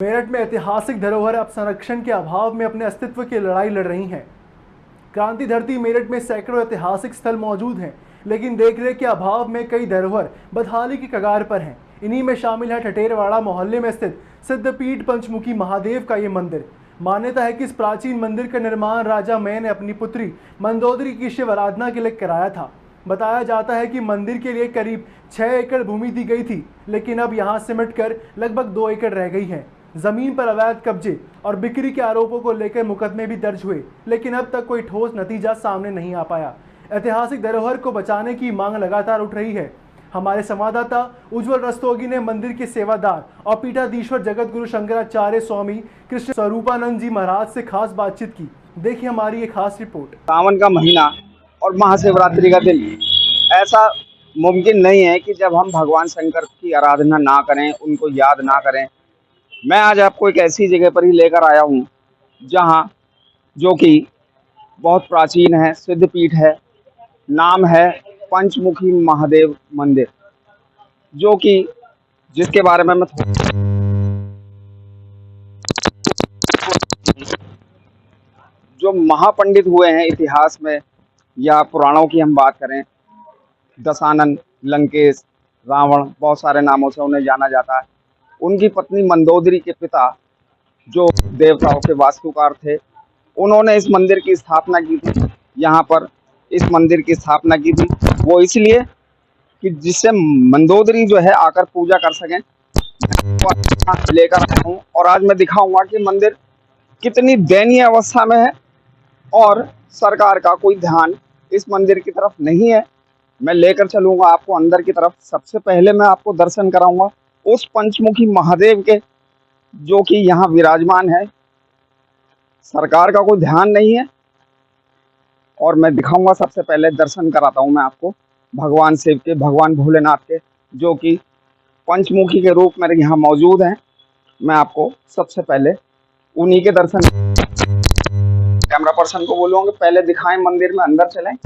मेरठ में ऐतिहासिक धरोहर अब संरक्षण के अभाव में अपने अस्तित्व की लड़ाई लड़ रही हैं। क्रांति धरती मेरठ में सैकड़ों ऐतिहासिक स्थल मौजूद हैं, लेकिन देखरेख के अभाव में कई धरोहर बदहाली की कगार पर हैं। इन्हीं में शामिल है ठठेरवाड़ा मोहल्ले में स्थित सिद्धपीठ पंचमुखी महादेव का ये मंदिर। मान्यता है कि इस प्राचीन मंदिर का निर्माण राजा मय ने अपनी पुत्री मंदोदरी की शिव आराधना के लिए कराया था। बताया जाता है कि मंदिर के लिए करीब 6 एकड़ भूमि दी गई थी, लेकिन अब यहाँ सिमट कर लगभग 2 एकड़ रह गई है। जमीन पर अवैध कब्जे और बिक्री के आरोपों को लेकर मुकदमे भी दर्ज हुए, लेकिन अब तक कोई ठोस नतीजा सामने नहीं आ पाया। ऐतिहासिक धरोहर को बचाने की मांग लगातार उठ रही है। हमारे संवाददाता उज्जवल रस्तोगी ने मंदिर के सेवादार और पीठाधीश्वर जगत गुरु शंकराचार्य स्वामी कृष्ण स्वरूपानंद जी महाराज से खास बातचीत की। देखिए हमारी ये खास रिपोर्ट। सावन का महीना और महाशिवरात्रि का दिन, ऐसा मुमकिन नहीं है कि जब हम भगवान शंकर की आराधना ना करें, उनको याद ना करें। मैं आज आपको एक ऐसी जगह पर ही लेकर आया हूँ जहाँ जो कि बहुत प्राचीन है, सिद्धपीठ है। नाम है पंचमुखी महादेव मंदिर, जो कि जिसके बारे में जो महापंडित हुए हैं इतिहास में या पुराणों की हम बात करें, दशानन, लंकेश, रावण, बहुत सारे नामों से उन्हें जाना जाता है। उनकी पत्नी मंदोदरी के पिता जो देवताओं के वास्तुकार थे, उन्होंने इस मंदिर की स्थापना की थी। यहाँ पर इस मंदिर की स्थापना की थी वो इसलिए कि जिससे मंदोदरी जो है आकर पूजा कर सकें। लेकर आया हूँ और आज मैं दिखाऊंगा कि मंदिर कितनी दयनीय अवस्था में है और सरकार का कोई ध्यान इस मंदिर की तरफ नहीं है। मैं लेकर चलूंगा आपको अंदर की तरफ। सबसे पहले मैं आपको दर्शन कराऊंगा उस पंचमुखी महादेव के, जो कि यहाँ विराजमान है। सरकार का कोई ध्यान नहीं है और मैं दिखाऊंगा, सबसे पहले दर्शन कराता हूँ मैं आपको भगवान शिव के, भगवान भोलेनाथ के, जो कि पंचमुखी के रूप में यहाँ मौजूद हैं। मैं आपको सबसे पहले उन्हीं के दर्शन, कैमरा पर्सन को बोलूँगा पहले दिखाएं, मंदिर में अंदर चलें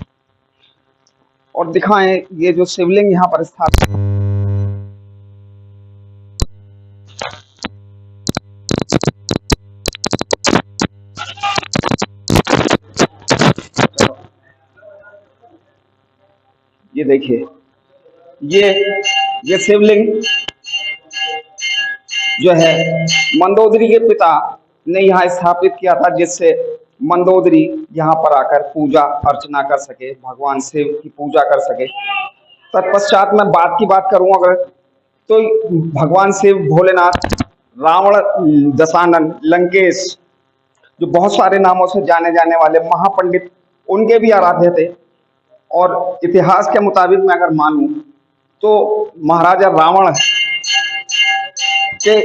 और दिखाएं ये जो शिवलिंग यहाँ पर स्थापित। ये देखिए, ये शिवलिंग जो है मंदोदरी के पिता ने यहाँ स्थापित किया था, जिससे मंदोदरी यहाँ पर आकर पूजा अर्चना कर सके, भगवान शिव की पूजा कर सके। तत्पश्चात मैं बात की बात करूं अगर, तो भगवान शिव, भोलेनाथ, रावण, दशानन, लंकेश, जो बहुत सारे नामों से जाने जाने वाले महापंडित, उनके भी आराध्य थे। और इतिहास के मुताबिक मैं अगर मानूं तो महाराजा रावण के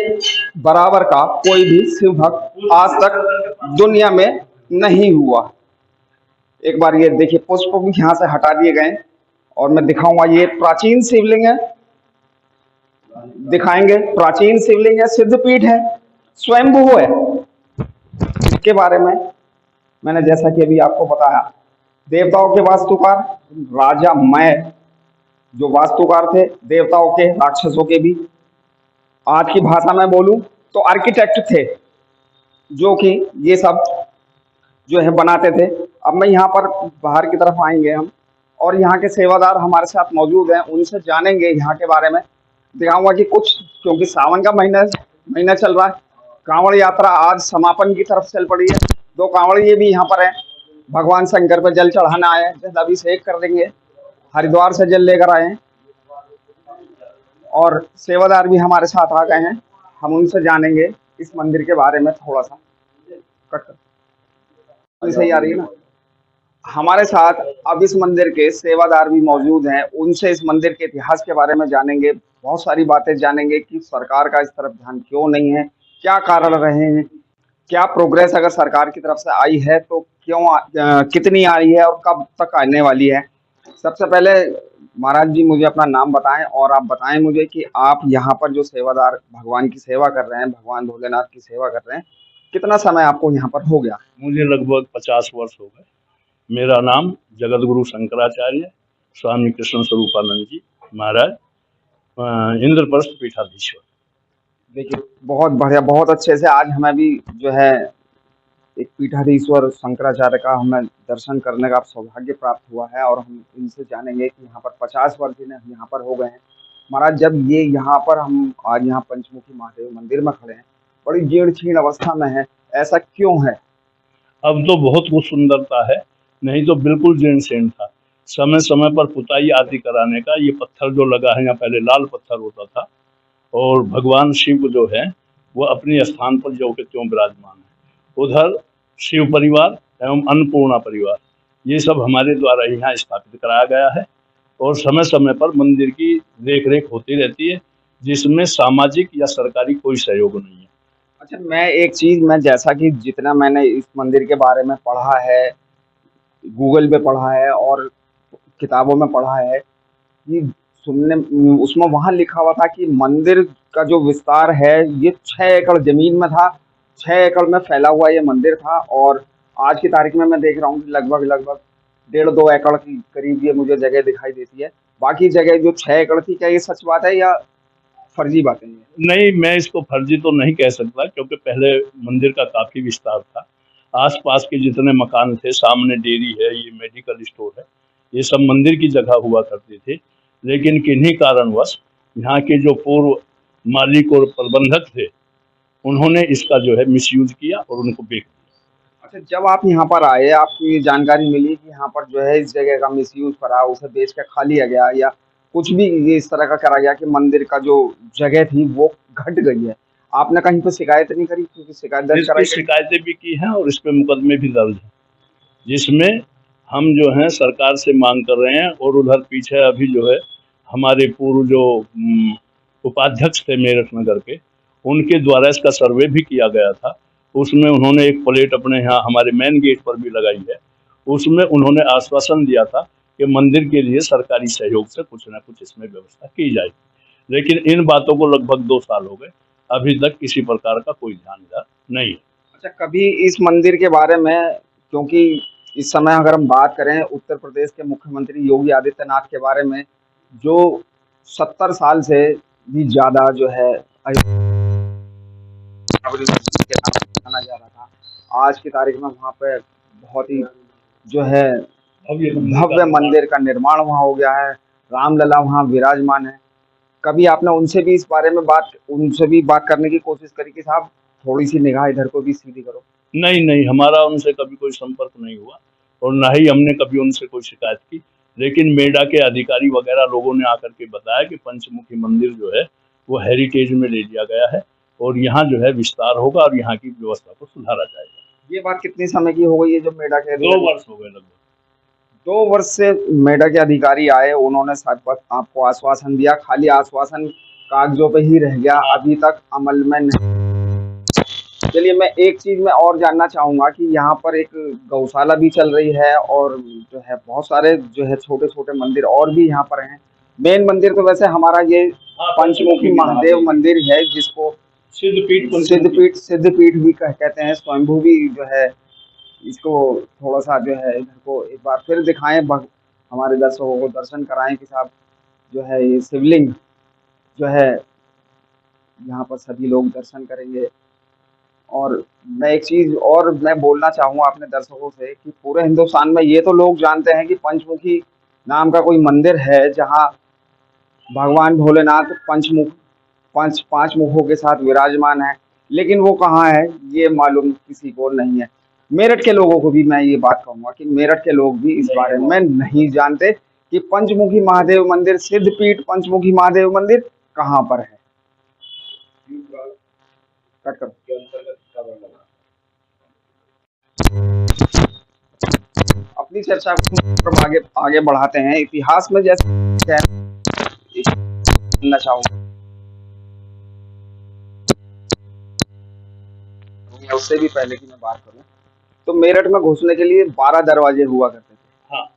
बराबर का कोई भी शिव भक्त आज तक दुनिया में नहीं हुआ। एक बार ये देखिए, पुष्प भी यहाँ से हटा दिए गए और मैं दिखाऊंगा। ये प्राचीन शिवलिंग है, दिखाएंगे। प्राचीन शिवलिंग है, सिद्धपीठ है, स्वयंभू है। इसके बारे में मैंने जैसा कि अभी आपको बताया, देवताओं के वास्तुकार राजा मय जो वास्तुकार थे, देवताओं के, राक्षसों के भी। आज की भाषा में बोलूं तो आर्किटेक्ट थे, जो कि ये सब जो है बनाते थे। अब मैं यहाँ पर बाहर की तरफ आएंगे हम, और यहाँ के सेवादार हमारे साथ मौजूद हैं, उनसे जानेंगे यहाँ के बारे में। दिखाऊंगा कि कुछ, क्योंकि सावन का महीना चल रहा है, कांवड़ यात्रा आज समापन की तरफ चल पड़ी है। 2 कांवड़िए भी यहाँ पर हैं, भगवान शंकर पर जल चढ़ाना आए, जल अभिषेक कर देंगे, हरिद्वार से जल लेकर आए हैं। और सेवादार भी हमारे साथ आ गए हैं, हम उनसे जानेंगे इस मंदिर के बारे में थोड़ा सा। कट कर सही आ रही है ना? हमारे साथ अब इस मंदिर के सेवादार भी मौजूद हैं, उनसे इस मंदिर के इतिहास के बारे में जानेंगे, बहुत सारी बातें जानेंगे कि सरकार का इस तरफ ध्यान क्यों नहीं है, क्या कारण रहे हैं, क्या प्रोग्रेस अगर सरकार की तरफ से आई है तो कितनी आई है और कब तक आने वाली है। सबसे पहले महाराज जी मुझे अपना नाम बताएं और आप बताएं मुझे कि आप यहाँ पर जो सेवादार भगवान की सेवा कर रहे हैं, भगवान भोलेनाथ की सेवा कर रहे हैं, कितना समय आपको यहाँ पर हो गया? मुझे लगभग 50 वर्ष हो गए। मेरा नाम जगत गुरु शंकराचार्य स्वामी कृष्ण स्वरूपानंद जी महाराज, इंद्रप्रस्थ पीठाधीश्वर। देखिए, बहुत बढ़िया, बहुत अच्छे से आज हमें भी जो है एक पीठाधीश्वर शंकराचार्य का हमें दर्शन करने का सौभाग्य प्राप्त हुआ है, और हम इनसे जानेंगे कि यहाँ पर 50 वर्ष इन्हें यहाँ पर हो गए हैं। महाराज, जब ये यहाँ पर हम आज यहाँ पंचमुखी महादेव मंदिर में खड़े हैं, बड़ी जीर्ण-शीर्ण अवस्था में है, ऐसा क्यों है? अब तो बहुत कुछ सुंदरता है, नहीं तो बिल्कुल जीर्ण-शीर्ण था। समय समय पर पुताई आदि कराने का ये पत्थर जो लगा है, यहाँ पहले लाल पत्थर होता था, और भगवान शिव जो है वो अपने स्थान पर ज्यों के त्यों विराजमान है। उधर शिव परिवार एवं अन्नपूर्णा परिवार, ये सब हमारे द्वारा यहाँ स्थापित कराया गया है, और समय समय पर मंदिर की देख रेख होती रहती है, जिसमें सामाजिक या सरकारी कोई सहयोग नहीं है। अच्छा, मैं एक चीज़, मैं जैसा कि जितना मैंने इस मंदिर के बारे में पढ़ा है, गूगल पे पढ़ा है और किताबों में पढ़ा है कि सुनने उसमें वहाँ लिखा हुआ था कि मंदिर का जो विस्तार है ये 6 एकड़ ज़मीन में था, 6 एकड़ में फैला हुआ ये मंदिर था, और आज की तारीख में मैं देख रहा हूँ कि लगभग 1.5-2 एकड़ के करीब ये मुझे जगह दिखाई देती है। बाकी जगह जो 6 एकड़ थी, क्या ये सच बात है या फर्जी बातें हैं ये? नहीं, मैं इसको फर्जी तो नहीं कह सकता, क्योंकि पहले मंदिर का काफ़ी विस्तार था। आस-पास के जितने मकान थे, सामने डेयरी है, ये मेडिकल स्टोर है, ये सब मंदिर की जगह हुआ करते थे। लेकिन किन्हीं कारणवश यहाँ के जो पूर्व मालिक और प्रबंधक थे, उन्होंने इसका जो है मिसयूज़ किया और उनको बेच दिया। अच्छा, जब आप यहाँ पर आए, आपको ये जानकारी मिली कि यहाँ पर जो है इस जगह का मिसयूज़ करा, उसे बेच के खा लिया गया, या कुछ भी ये इस तरह का करा गया कि मंदिर का जो जगह थी वो घट गई है। आपने कहीं पे शिकायत नहीं करी? क्योंकि शिकायत दर्ज इस पे कराई गई? शिकायतें भी की हैं और इस पे मुकदमे भी दर्ज हैं, जिसमें हम जो हैं सरकार से मांग कर रहे हैं, और उधर पीछे अभी जो है हमारे पूर्व जो उपाध्यक्ष थे मेरठ नगर के, उनके द्वारा इसका सर्वे भी किया गया था। उसमें उन्होंने एक प्लेट अपने यहाँ हमारे मेन गेट पर भी लगाई है। उसमें उन्होंने आश्वासन दिया था कि मंदिर के लिए सरकारी सहयोग से कुछ ना कुछ इसमें व्यवस्था की जाएगी। लेकिन इन बातों को लगभग 2 साल हो गए, अभी तक किसी प्रकार का कोई ध्यान इधर नहीं है। अच्छा, कभी इस मंदिर के बारे में, क्योंकि इस समय अगर हम बात करें उत्तर प्रदेश के मुख्यमंत्री योगी आदित्यनाथ के बारे में, जो 70 साल से भी ज़्यादा जो है बाबरी मस्जिद के नाम से जाना जा रहा था, आज की तारीख में वहाँ पे बहुत ही जो है भव्य मंदिर का निर्माण वहाँ हो गया है, रामलला वहाँ विराजमान है। कभी आपने उनसे भी इस बारे में उनसे भी बात करने की कोशिश करी कि साहब थोड़ी-सी निगाह इधर को भी सीधी करो? नहीं, नहीं, हमारा उनसे कभी कोई संपर्क नहीं हुआ, और ना ही हमने कभी उनसे कोई शिकायत की। लेकिन मेडा के अधिकारी वगैरह लोगों ने आकर के बताया कि पंचमुखी मंदिर जो है वो हेरिटेज में ले लिया गया है, और यहाँ जो है विस्तार होगा और यहाँ की व्यवस्था को सुधारा जाएगा। ये बात कितने समय की हो गई है जो मेडा के 2 वर्ष हो गए लगभग। 2 वर्ष से मेडा के अधिकारी आए, उन्होंने साथ बात आपको आश्वासन दिया, खाली आश्वासन कागजों पे ही रह गया, अभी तक अमल में नहीं। चलिए, मैं एक चीज़ मैं और जानना चाहूँगा कि यहाँ पर एक गौशाला भी चल रही है, और जो है बहुत सारे जो है छोटे-छोटे मंदिर और भी यहाँ पर हैं। मेन मंदिर तो वैसे हमारा ये हाँ, पंचमुखी महादेव मंदिर है, जिसको सिद्धपीठ भी कहते हैं। स्वयंभू भी जो है, इसको थोड़ा-सा जो है इधर को एक बार फिर दिखाएँ, हमारे दर्शकों को दर्शन कराएँ कि साहब जो है ये शिवलिंग जो है यहाँ पर सभी लोग दर्शन करेंगे। और मैं एक चीज़ और मैं बोलना चाहूँगा अपने दर्शकों से कि पूरे हिंदुस्तान में ये तो लोग जानते हैं कि पंचमुखी नाम का कोई मंदिर है, जहाँ भगवान भोलेनाथ पाँच मुखों के साथ विराजमान है, लेकिन वो कहाँ है ये मालूम किसी को नहीं है। मेरठ के लोगों को भी मैं ये बात कहूँगा कि मेरठ के लोग भी इस बारे में नहीं जानते कि पंचमुखी महादेव मंदिर, सिद्धपीठ पंचमुखी महादेव मंदिर कहाँ पर है। कट करो। अपनी चर्चा को आगे बढ़ाते हैं। इतिहास में जैसे सुनना चाहूँगा, उससे भी पहले की मैं बात करूँ तो मेरठ में घुसने के लिए 12 दरवाजे हुआ करते थे। हाँ।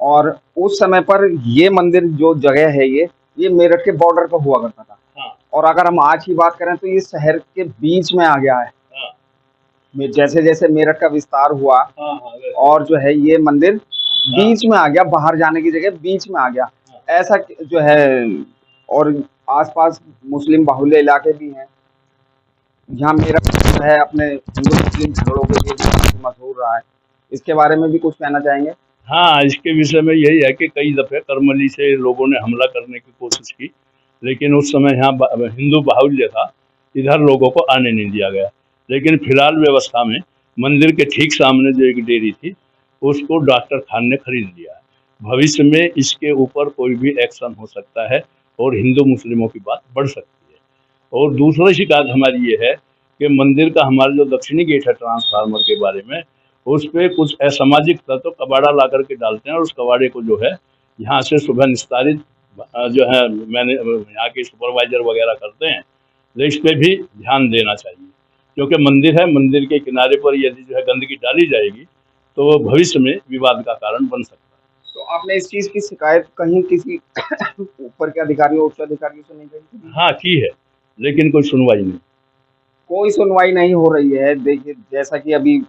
और उस समय पर ये मंदिर जो जगह है ये मेरठ के बॉर्डर पर हुआ करता था। हाँ। और अगर हम आज की बात करें तो ये शहर के बीच में आ गया है। हाँ। जैसे जैसे मेरठ का विस्तार हुआ, हाँ, और जो है ये मंदिर बीच में आ गया, बाहर जाने की जगह बीच में आ गया, ऐसा जो है। और आसपास मुस्लिम बाहुल्य इलाके भी हैं। यहाँ मेरा है अपने हिंदू मुस्लिम झगड़ों के लिए बहुत मशहूर रहा है। इसके बारे में भी कुछ कहना चाहेंगे? हाँ, इसके विषय में यही है कि कई दफ़े करमली से लोगों ने हमला करने की कोशिश की, लेकिन उस समय यहाँ हिंदू बाहुल्य था, इधर लोगों को आने नहीं दिया गया। लेकिन फिलहाल व्यवस्था में मंदिर के ठीक सामने जो एक डेयरी थी, उसको डॉक्टर खान ने खरीद लिया है। भविष्य में इसके ऊपर कोई भी एक्शन हो सकता है और हिंदू मुस्लिमों की बात बढ़ सकती है। और दूसरी शिकायत हमारी ये है कि मंदिर का हमारा जो दक्षिणी गेट है ट्रांसफार्मर के बारे में, उस पे कुछ असामाजिक तत्व कबाड़ा ला करके डालते हैं और उस कबाड़े को जो है यहाँ से सुबह निस्तारित जो है मैंने यहाँ के सुपरवाइजर वगैरह करते हैं। तो इस पे भी ध्यान देना चाहिए, क्योंकि मंदिर है, मंदिर के किनारे पर यदि जो है गंदगी डाली जाएगी तो भविष्य में विवाद का कारण बन सकता है। तो आपने इस चीज़ की शिकायत कहीं किसी ऊपर के अधिकारियों, उच्च अधिकारियों से नहीं कही? हाँ, की है, लेकिन कोई सुनवाई नहीं। कोई सुनवाई नहीं हो रही है। देखिए, जैसा कि अभी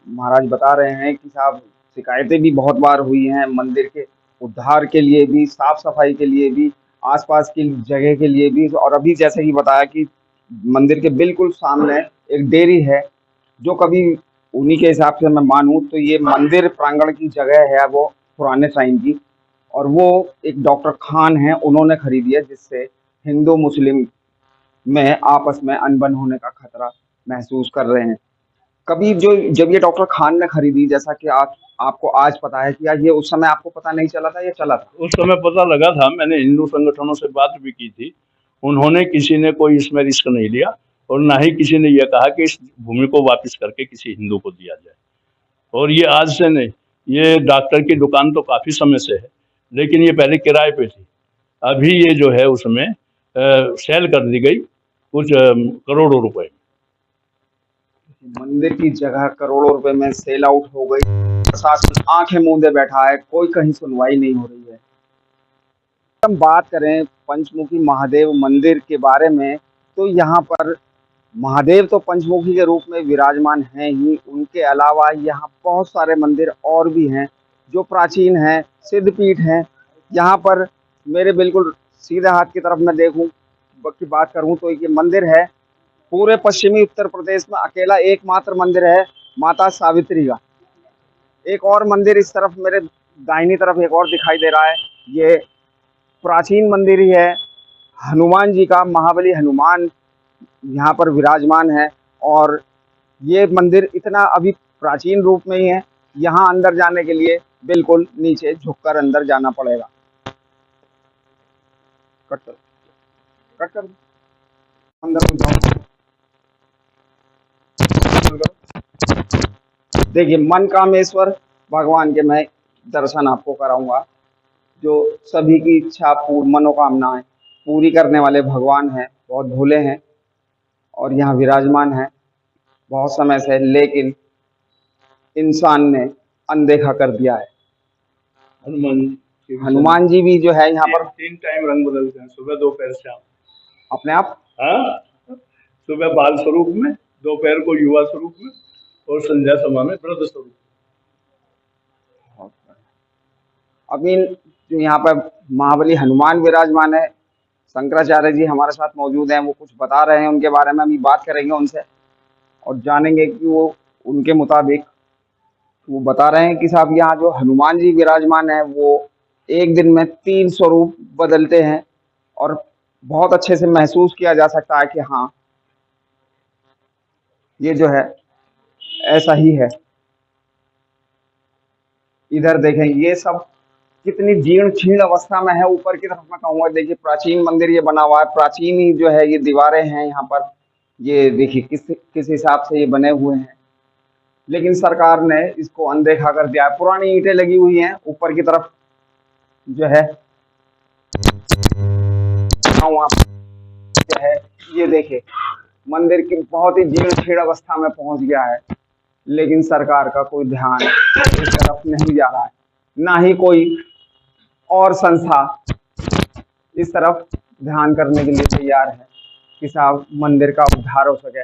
महाराज बता रहे हैं कि साहब शिकायतें भी बहुत बार हुई हैं, मंदिर के उद्धार के लिए भी, साफ सफाई के लिए भी, आसपास की जगह के लिए भी। और अभी जैसे कि बताया कि मंदिर के बिल्कुल सामने एक डेयरी है, जो कभी उन्हीं के हिसाब से मैं मानूं तो ये मंदिर प्रांगण की जगह है वो पुराने टाइम की, और वो एक डॉक्टर खान है, उन्होंने खरीदी है, जिससे हिंदू मुस्लिम में आपस में अनबन होने का खतरा महसूस कर रहे हैं। कभी जब ये डॉक्टर खान ने खरीदी, जैसा कि आपको आज पता है, कि यार ये उस समय आपको पता नहीं चला था या चला था? उस समय पता लगा था, मैंने हिंदू संगठनों से बात भी की थी। उन्होंने, किसी ने कोई इसमें रिस्क नहीं लिया और ना ही किसी ने यह कहा कि इस भूमि को वापस करके किसी हिंदू को दिया जाए। और ये आज से नहीं, ये डॉक्टर की दुकान तो काफ़ी समय से है, लेकिन ये पहले किराए पे थी। अभी ये जो है उसमें सेल कर दी गई कुछ करोड़ों रुपए। मंदिर की जगह करोड़ों रुपए में सेल आउट हो गई, प्रशासन आंखें मूंदे बैठा है, कोई कहीं सुनवाई नहीं हो रही है। हम बात करें पंचमुखी महादेव मंदिर के बारे में, तो यहाँ पर महादेव तो पंचमुखी के रूप में विराजमान हैं ही, उनके अलावा यहाँ बहुत सारे मंदिर और भी हैं जो प्राचीन हैं, सिद्धपीठ हैं। यहाँ पर मेरे बिल्कुल सीधे हाथ की तरफ मैं देखूं की बात करूं तो ये मंदिर है, पूरे पश्चिमी उत्तर प्रदेश में अकेला एकमात्र मंदिर है माता सावित्री का। एक और मंदिर इस तरफ मेरे दाहिनी तरफ एक और दिखाई दे रहा है, ये प्राचीन मंदिर ही है हनुमान जी का। महाबली हनुमान यहाँ पर विराजमान है, और ये मंदिर इतना अभी प्राचीन रूप में ही है। यहाँ अंदर जाने के लिए बिल्कुल नीचे झुककर अंदर जाना पड़ेगा। कट कर अंदर जाओ। देखिए, मनकामेश्वर भगवान के मैं दर्शन आपको कराऊंगा, जो सभी की इच्छा मनोकामनाएं पूरी करने वाले भगवान हैं, बहुत भोले हैं और यहाँ विराजमान है बहुत समय से, लेकिन इंसान ने अनदेखा कर दिया है। हनुमान जी भी जो है यहाँ पर 3 टाइम रंग बदलते हैं, सुबह, दोपहर, शाम, अपने आप। हाँ, सुबह बाल स्वरूप में, दोपहर को युवा स्वरूप में और संध्या समय में वृद्ध स्वरूप। अभी जो यहाँ पर महाबली हनुमान विराजमान है, शंकराचार्य जी हमारे साथ मौजूद हैं, वो कुछ बता रहे हैं उनके बारे में। अभी बात करेंगे उनसे और जानेंगे कि वो उनके मुताबिक वो बता रहे हैं कि साहब यहाँ जो हनुमान जी विराजमान है वो एक दिन में 3 स्वरूप बदलते हैं, और बहुत अच्छे से महसूस किया जा सकता है कि हाँ ये जो है ऐसा ही है। इधर देखें, ये सब कितनी जीर्ण क्षीण अवस्था में है। ऊपर की तरफ मैं कहूँगा, देखिए प्राचीन मंदिर ये बना हुआ है, प्राचीन ही जो है ये दीवारें हैं यहाँ पर। ये देखिए किस हिसाब से ये बने हुए हैं, लेकिन सरकार ने इसको अनदेखा कर दिया है। पुरानी ईंटें लगी हुई हैं ऊपर की तरफ जो है, जो है ये देखिए मंदिर की बहुत ही जीर्ण क्षीण अवस्था में पहुंच गया है, लेकिन सरकार का कोई ध्यान इस तरफ नहीं जा रहा है, ना ही कोई और संस्था इस तरफ ध्यान करने के लिए तैयार है कि साहब मंदिर का उद्धार हो सके।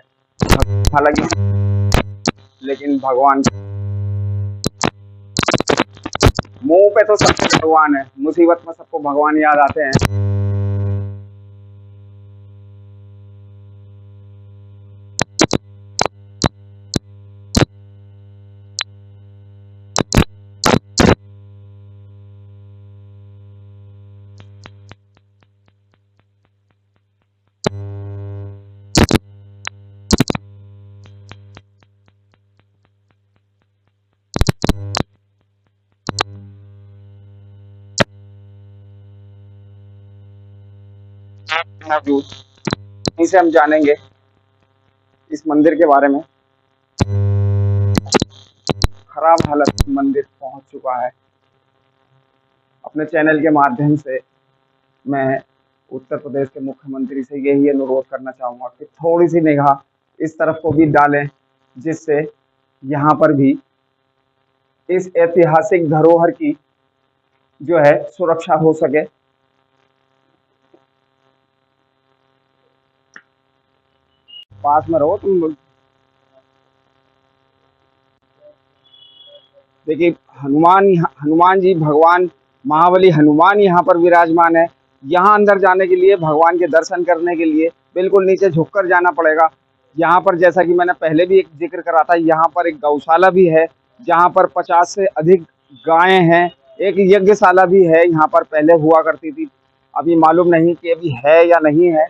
हालांकि लेकिन भगवान मुंह पे तो सबको भगवान है, मुसीबत में सबको भगवान याद आते हैं। मौजूद, यहीं से हम जानेंगे इस मंदिर के बारे में। खराब हालत में मंदिर पहुंच चुका है। अपने चैनल के माध्यम से मैं उत्तर प्रदेश के मुख्यमंत्री से यही अनुरोध करना चाहूँगा कि थोड़ी सी निगाह इस तरफ को भी डालें, जिससे यहाँ पर भी इस ऐतिहासिक धरोहर की जो है सुरक्षा हो सके। पास में रहो तुम लोग। देखिए हनुमान जी, भगवान महाबली हनुमान यहाँ पर विराजमान है। यहाँ अंदर जाने के लिए, भगवान के दर्शन करने के लिए बिल्कुल नीचे झुककर जाना पड़ेगा। यहाँ पर जैसा कि मैंने पहले भी एक जिक्र करा था, यहाँ पर एक गौशाला भी है जहाँ पर 50 से अधिक गायें हैं। एक यज्ञशाला भी है, यहाँ पर पहले हुआ करती थी, अभी मालूम नहीं कि अभी है या नहीं है।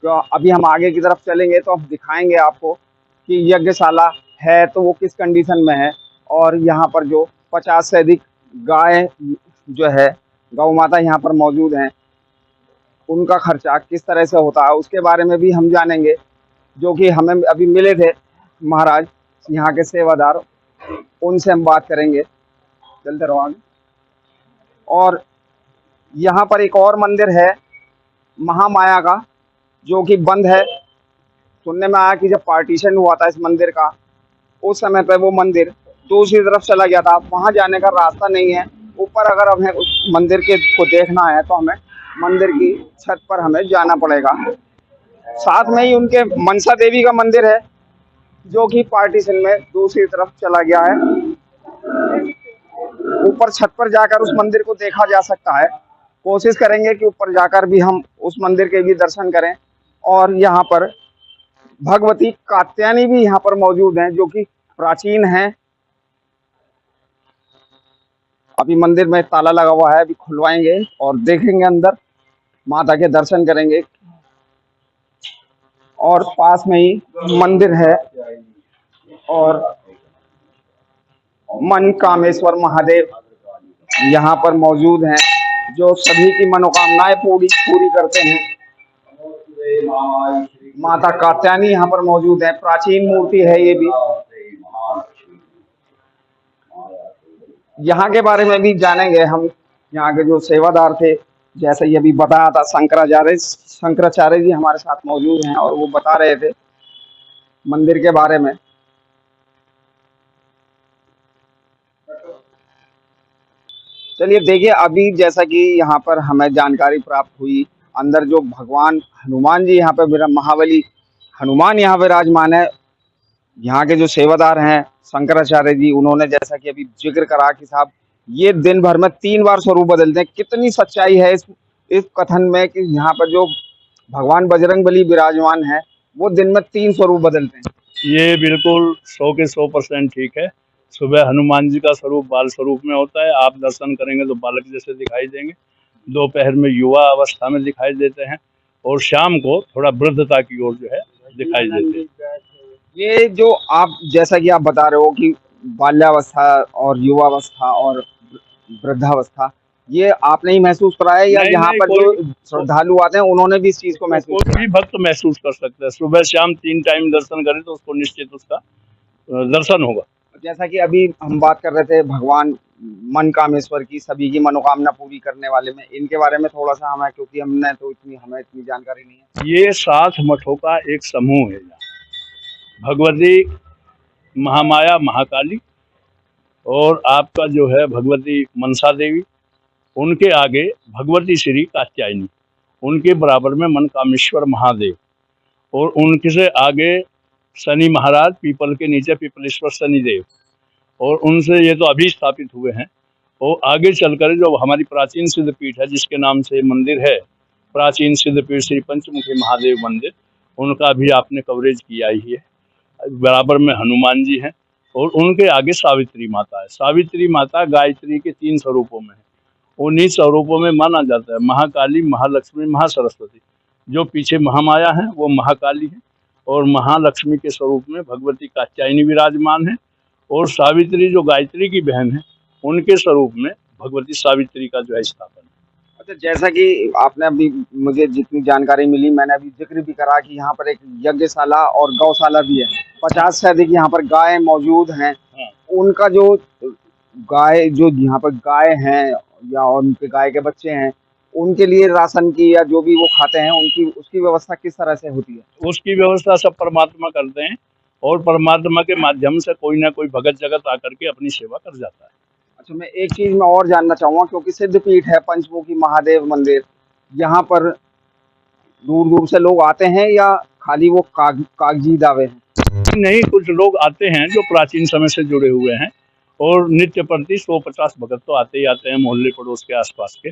तो अभी हम आगे की तरफ चलेंगे तो हम दिखाएंगे आपको कि यज्ञशाला है तो वो किस कंडीशन में है, और यहाँ पर जो 50 से अधिक गाय जो है गौ माता यहाँ पर मौजूद हैं, उनका खर्चा किस तरह से होता है उसके बारे में भी हम जानेंगे, जो कि हमें अभी मिले थे महाराज यहाँ के सेवादार, उनसे हम बात करेंगे। चलते रहो आगे। और यहाँ पर एक और मंदिर है महामाया का, जो कि बंद है। सुनने में आया कि जब पार्टीशन हुआ था इस मंदिर का, उस समय पे वो मंदिर दूसरी तरफ चला गया था, वहां जाने का रास्ता नहीं है। ऊपर अगर हमें उस मंदिर के को देखना है तो हमें मंदिर की छत पर हमें जाना पड़ेगा। साथ में ही उनके मनसा देवी का मंदिर है, जो कि पार्टीशन में दूसरी तरफ चला गया है। ऊपर छत पर जाकर उस मंदिर को देखा जा सकता है। कोशिश करेंगे कि ऊपर जाकर भी हम उस मंदिर के भी दर्शन करें। और यहाँ पर भगवती कात्यायनी भी यहाँ पर मौजूद हैं, जो कि प्राचीन हैं। अभी मंदिर में ताला लगा हुआ है, अभी खुलवाएंगे और देखेंगे अंदर, माता के दर्शन करेंगे। और पास में ही मंदिर है और मन कामेश्वर महादेव यहाँ पर मौजूद हैं, जो सभी की मनोकामनाएं पूरी करते हैं। माता कात्यायनी यहाँ पर मौजूद है, प्राचीन मूर्ति है ये भी। यहाँ के बारे में भी जानेंगे हम। यहाँ के जो सेवादार थे, जैसे ये भी बताया था, शंकराचार्य जी हमारे साथ मौजूद हैं और वो बता रहे थे मंदिर के बारे में। चलिए देखिए, अभी जैसा कि यहाँ पर हमें जानकारी प्राप्त हुई, अंदर जो भगवान हनुमान जी यहाँ पे महाबली हनुमान यहाँ विराजमान है। यहाँ के जो सेवादार हैं शंकराचार्य जी, उन्होंने जैसा कि अभी जिक्र करा कि साहब ये दिन भर में 3 बार स्वरूप बदलते हैं। कितनी सच्चाई है इस कथन में कि यहाँ पर जो भगवान बजरंगबली विराजमान है वो दिन में 3 स्वरूप बदलते हैं। ये बिल्कुल 100 के 100% ठीक है। सुबह हनुमान जी का स्वरूप बाल स्वरूप में होता है, आप दर्शन करेंगे तो बालक जैसे दिखाई देंगे। दोपहर में युवा अवस्था में दिखाई देते हैं और शाम को थोड़ा वृद्धता की ओर जो है दिखाई देते हैं। ये जो आप जैसा कि आप बता रहे हो कि बाल्यावस्था और युवावस्था और वृद्धावस्था, ये आपने ही महसूस करा है या यहाँ पर जो श्रद्धालु आते हैं उन्होंने भी इस चीज को महसूस कोई भी भक्त महसूस कर सकता है। सुबह शाम 3 टाइम दर्शन करे तो उसको निश्चित उसका दर्शन होगा। जैसा कि अभी हम बात कर रहे थे भगवान मन कामेश्वर की, सभी की मनोकामना पूरी करने वाले में, इनके बारे में थोड़ा सा हमें, क्योंकि हमें इतनी जानकारी नहीं है। ये 7 मठों का एक समूह है। भगवती महामाया महाकाली और आपका जो है भगवती मनसा देवी, उनके आगे भगवती श्री कात्यायनी, उनके बराबर में मनकामेश्वर महादेव, और उनके से आगे शनि महाराज, पीपल के नीचे पीपलेश्वर शनिदेव, और उनसे ये तो अभी स्थापित हुए हैं। और आगे चलकर जो हमारी प्राचीन सिद्धपीठ है, जिसके नाम से मंदिर है प्राचीन सिद्धपीठ श्री पंचमुखी महादेव मंदिर, उनका भी आपने कवरेज किया ही है। बराबर में हनुमान जी हैं और उनके आगे सावित्री माता है। सावित्री माता गायत्री के 3 स्वरूपों में है। 19 स्वरूपों में माना जाता है महाकाली, महालक्ष्मी, महासरस्वती। जो पीछे महामाया है वो महाकाली है और महालक्ष्मी के स्वरूप में भगवती कात्यायनी विराजमान है, और सावित्री जो गायत्री की बहन है उनके स्वरूप में भगवती सावित्री का जो है स्थापन है। अच्छा, जैसा कि आपने अभी मुझे जितनी जानकारी मिली, मैंने अभी जिक्र भी करा कि यहाँ पर एक यज्ञशाला और गौशाला भी है। हाँ 50 से अधिक यहाँ पर गाय मौजूद हैं। हाँ। उनका जो गाय जो यहाँ पर गाय हैं या उनके गाय के बच्चे हैं, उनके लिए राशन की या जो भी वो खाते हैं उनकी उसकी व्यवस्था किस तरह से होती है? उसकी व्यवस्था सब परमात्मा करते हैं और परमात्मा के माध्यम से कोई ना कोई भगत जगत आकर के अपनी सेवा कर जाता है। अच्छा, मैं एक चीज़ मैं और जानना चाहूँगा, क्योंकि सिद्धपीठ है पंचमुखी महादेव मंदिर, यहाँ पर दूर-दूर से लोग आते हैं या खाली वो कागजी दावे हैं? नहीं, कुछ लोग आते हैं जो प्राचीन समय से जुड़े हुए हैं और नित्य प्रति 150 भगत तो आते ही आते हैं मोहल्ले पड़ोस के आसपास के।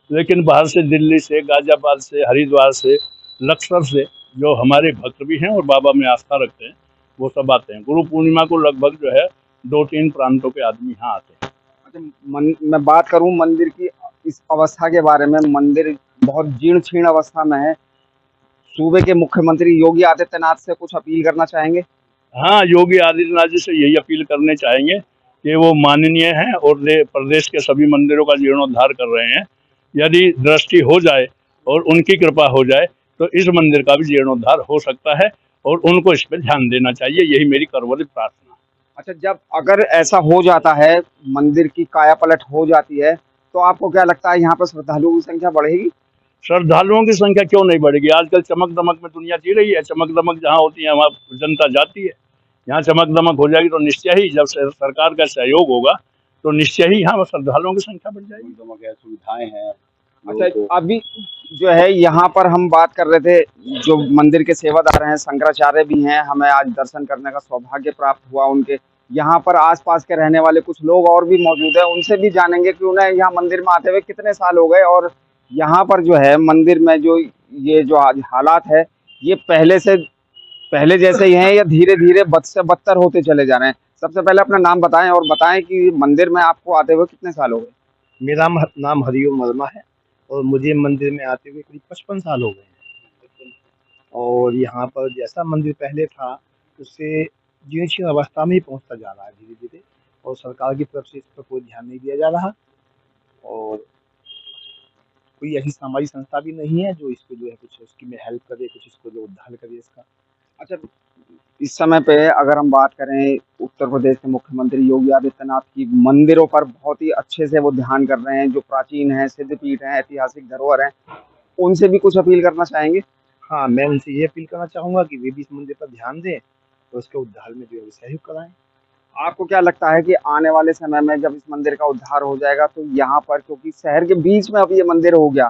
लेकिन बाहर से, दिल्ली से, गाजियाबाद से, हरिद्वार से, लक्सर से जो हमारे भक्त भी हैं और बाबा में आस्था रखते हैं, वो सब आते हैं। गुरु पूर्णिमा को लगभग जो है 2-3 प्रांतों के आदमी यहाँ आते हैं। अच्छा, मैं बात करूं मंदिर की इस अवस्था के बारे में, मंदिर बहुत जीर्ण शीर्ण अवस्था में है। सूबे के मुख्यमंत्री योगी आदित्यनाथ से कुछ अपील करना चाहेंगे? हाँ, योगी आदित्यनाथ जी से यही अपील करने चाहेंगे कि वो माननीय हैं और प्रदेश के सभी मंदिरों का जीर्णोद्धार कर रहे हैं। यदि दृष्टि हो जाए और उनकी कृपा हो जाए तो इस मंदिर का भी जीर्णोद्धार हो सकता है और उनको इस पर ध्यान देना चाहिए, यही मेरी करवली प्रार्थना। अच्छा, जब अगर ऐसा हो जाता है, मंदिर की काया पलट हो जाती है, तो आपको क्या लगता है यहाँ पर श्रद्धालुओं की संख्या बढ़ेगी? श्रद्धालुओं की संख्या क्यों नहीं बढ़ेगी? आजकल चमक दमक में दुनिया जी रही है। चमक दमक जहाँ होती है वहाँ जनता जाती है। यहाँ चमक दमक हो जाएगी तो निश्चय ही, जब सरकार का सहयोग होगा तो निश्चय ही यहाँ श्रद्धालुओं की संख्या बढ़ जाएगी। सुविधाएं हैं। अच्छा, अभी जो है यहाँ पर हम बात कर रहे थे, जो मंदिर के सेवादार हैं, शंकराचार्य भी हैं, हमें आज दर्शन करने का सौभाग्य प्राप्त हुआ उनके। यहाँ पर आसपास के रहने वाले कुछ लोग और भी मौजूद हैं, उनसे भी जानेंगे कि उन्हें यहाँ मंदिर में आते हुए कितने साल हो गए और यहाँ पर जो है मंदिर में जो ये जो आज हालात है, ये पहले जैसे ही हैं या धीरे धीरे बद से बदतर होते चले जा रहे हैं? सबसे पहले अपना नाम बताएं और बताएं कि मंदिर में आपको आते हुए कितने साल हो गए? मेरा नाम हरिओम वर्मा है और मुझे मंदिर में आते हुए करीब 55 साल हो गए हैं। और यहाँ पर जैसा मंदिर पहले था उससे जीर्ण शीर्ण अवस्था में ही पहुँचता जा रहा है धीरे धीरे, और सरकार की तरफ से इस पर कोई ध्यान नहीं दिया जा रहा और कोई ऐसी सामाजिक संस्था भी नहीं है जो इसको जो है कुछ उसकी में हेल्प करे, कुछ इसको जो उद्धार करे इसका। अच्छा, इस समय पे अगर हम बात करें उत्तर प्रदेश के मुख्यमंत्री योगी आदित्यनाथ की, मंदिरों पर बहुत ही अच्छे से वो ध्यान कर रहे हैं, जो प्राचीन हैं, सिद्धपीठ हैं, ऐतिहासिक धरोहर हैं, उनसे भी कुछ अपील करना चाहेंगे? हाँ, मैं उनसे ये अपील करना चाहूँगा कि वे भी इस मंदिर पर ध्यान दें और उसके उद्धार में जो है सहयोग कराएं। आपको क्या लगता है कि आने वाले समय में जब इस मंदिर का उद्धार हो जाएगा तो यहाँ पर, क्योंकि शहर के बीच में अब ये मंदिर हो गया,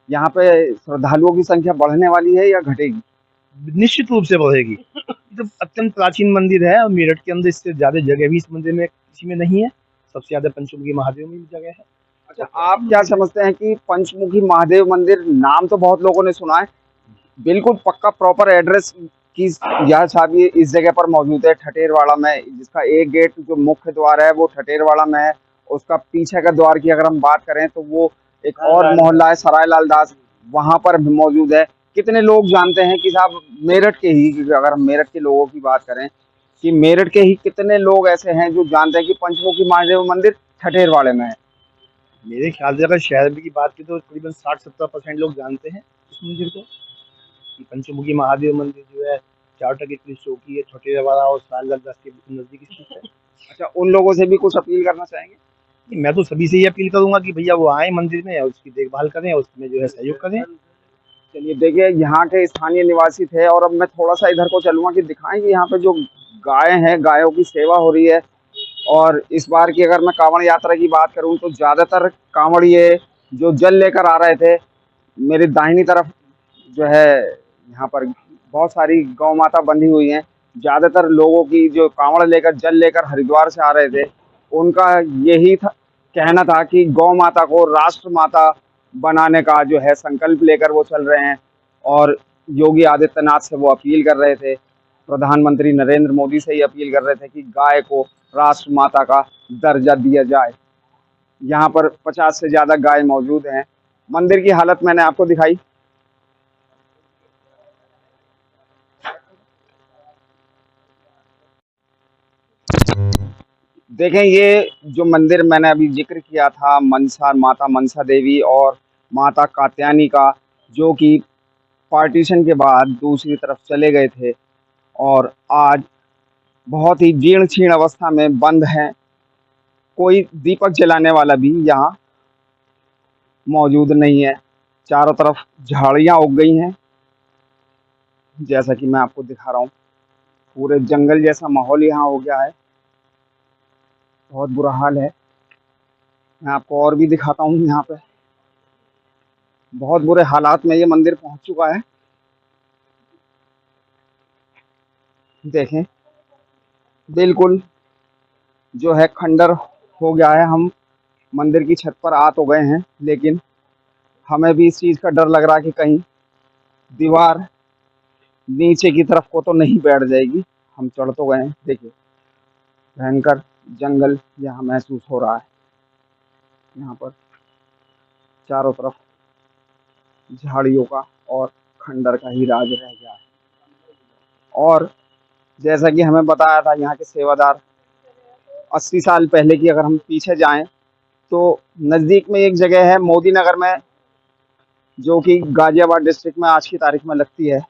यहाँ पे श्रद्धालुओं की संख्या बढ़ने वाली है या घटेगी? निश्चित रूप से बढ़ेगी। ये तो अत्यंत प्राचीन मंदिर है और मेरठ के अंदर इससे ज़्यादा जगह भी इस मंदिर में किसी में नहीं है। सबसे ज़्यादा पंचमुखी महादेव में भी जगह है। अच्छा, आप क्या समझते हैं कि पंचमुखी महादेव मंदिर, नाम तो बहुत लोगों ने सुना है, बिल्कुल पक्का प्रॉपर एड्रेस की यह छवि इस जगह पर मौजूद है ठठेरवाड़ा में, जिसका एक गेट जो मुख्य द्वार है वो ठठेरवाड़ा में है। उसका पीछे का द्वार की अगर हम बात करें तो वो एक और मोहल्ला है सराय लाल दास, वहां पर भी मौजूद है। कितने लोग जानते हैं कि साहब मेरठ के ही, अगर हम मेरठ के लोगों की बात करें कि मेरठ के ही कितने लोग ऐसे हैं जो जानते हैं कि पंचमुखी महादेव मंदिर ठठेरवाड़े में है? मेरे ख्याल से अगर शहर की बात की तो करीबन 60-70% लोग जानते हैं इस मंदिर को, कि पंचमुखी महादेव मंदिर जो है 4 टके की चौकी है, ठठेरवाड़ा और सालगढ़ के नजदीक स्थित है। अच्छा, उन लोगों से भी कुछ अपील करना चाहेंगे? मैं तो सभी से ये अपील करूंगा कि भैया वो आए मंदिर में और उसकी देखभाल करें, उसमें जो है सहयोग करें। चलिए, देखिए यहाँ के स्थानीय निवासी थे और अब मैं थोड़ा सा इधर को चलूँगा कि दिखाएं कि यहाँ पे जो गाय हैं, गायों की सेवा हो रही है। और इस बार की अगर मैं कांवड़ यात्रा की बात करूँ तो ज़्यादातर कांवड़िए जो जल लेकर आ रहे थे, मेरी दाहिनी तरफ जो है यहाँ पर बहुत सारी गौ माता बंधी हुई हैं। ज़्यादातर लोगों की जो कांवड़ लेकर जल लेकर हरिद्वार से आ रहे थे, उनका यही था, कहना था कि गौ माता को राष्ट्र माता बनाने का जो है संकल्प लेकर वो चल रहे हैं। और योगी आदित्यनाथ से वो अपील कर रहे थे, प्रधानमंत्री नरेंद्र मोदी से ही अपील कर रहे थे कि गाय को राष्ट्र माता का दर्जा दिया जाए। यहाँ पर 50 से ज़्यादा गाय मौजूद हैं। मंदिर की हालत मैंने आपको दिखाई। देखें, ये जो मंदिर मैंने अभी जिक्र किया था, मनसा माता मनसा देवी, और माता कात्यायनी का, जो कि पार्टीशन के बाद दूसरी तरफ चले गए थे और आज बहुत ही जीर्ण शीर्ण अवस्था में बंद हैं। कोई दीपक जलाने वाला भी यहाँ मौजूद नहीं है। चारों तरफ झाड़ियाँ उग गई हैं, जैसा कि मैं आपको दिखा रहा हूँ। पूरे जंगल जैसा माहौल यहाँ हो गया है, बहुत बुरा हाल है। मैं आपको और भी दिखाता हूँ। यहाँ पे बहुत बुरे हालात में ये मंदिर पहुँच चुका है। देखें, बिल्कुल जो है खंडर हो गया है। हम मंदिर की छत पर आ तो गए हैं, लेकिन हमें भी इस चीज़ का डर लग रहा है कि कहीं दीवार नीचे की तरफ को तो नहीं बैठ जाएगी। हम चढ़ तो गए हैं। देखिए, भयंकर जंगल यहाँ महसूस हो रहा है। यहाँ पर चारों तरफ झाड़ियों का और खंडर का ही राज रह गया है। और जैसा कि हमें बताया था यहाँ के सेवादार, 80 साल पहले की अगर हम पीछे जाएं तो नज़दीक में एक जगह है मोदी नगर में, जो कि गाजियाबाद डिस्ट्रिक्ट में आज की तारीख में लगती है।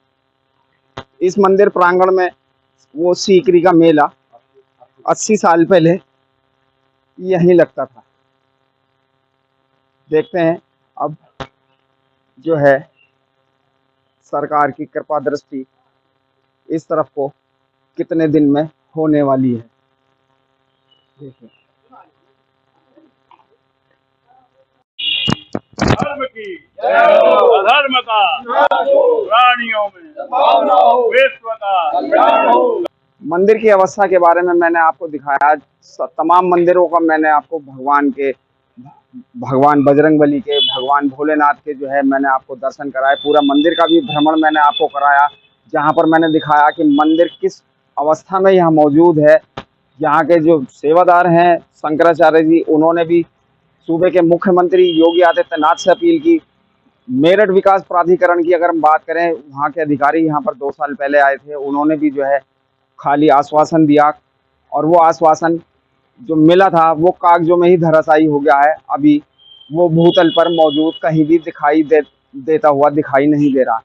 इस मंदिर प्रांगण में वो सीकरी का मेला 80 साल पहले यहीं लगता था। देखते हैं अब जो है सरकार की कृपा दृष्टि इस तरफ को कितने दिन में होने वाली है। देखिए, धर्म की अधर्म का प्राणियों में विश्व का। मंदिर की अवस्था के बारे में मैंने आपको दिखाया। तमाम मंदिरों का मैंने आपको भगवान बजरंगबली के, भगवान भोलेनाथ के जो है मैंने आपको दर्शन कराए। पूरा मंदिर का भी भ्रमण मैंने आपको कराया, जहाँ पर मैंने दिखाया कि मंदिर किस अवस्था में यहाँ मौजूद है। यहाँ के जो सेवादार हैं शंकराचार्य जी, उन्होंने भी सूबे के मुख्यमंत्री योगी आदित्यनाथ से अपील की। मेरठ विकास प्राधिकरण की अगर हम बात करें, वहाँ के अधिकारी यहाँ पर 2 साल पहले आए थे, उन्होंने भी जो है खाली आश्वासन दिया और वो आश्वासन जो मिला था वो कागजों में ही धराशायी हो गया है। अभी वो भूतल पर मौजूद कहीं भी देता हुआ दिखाई नहीं दे रहा।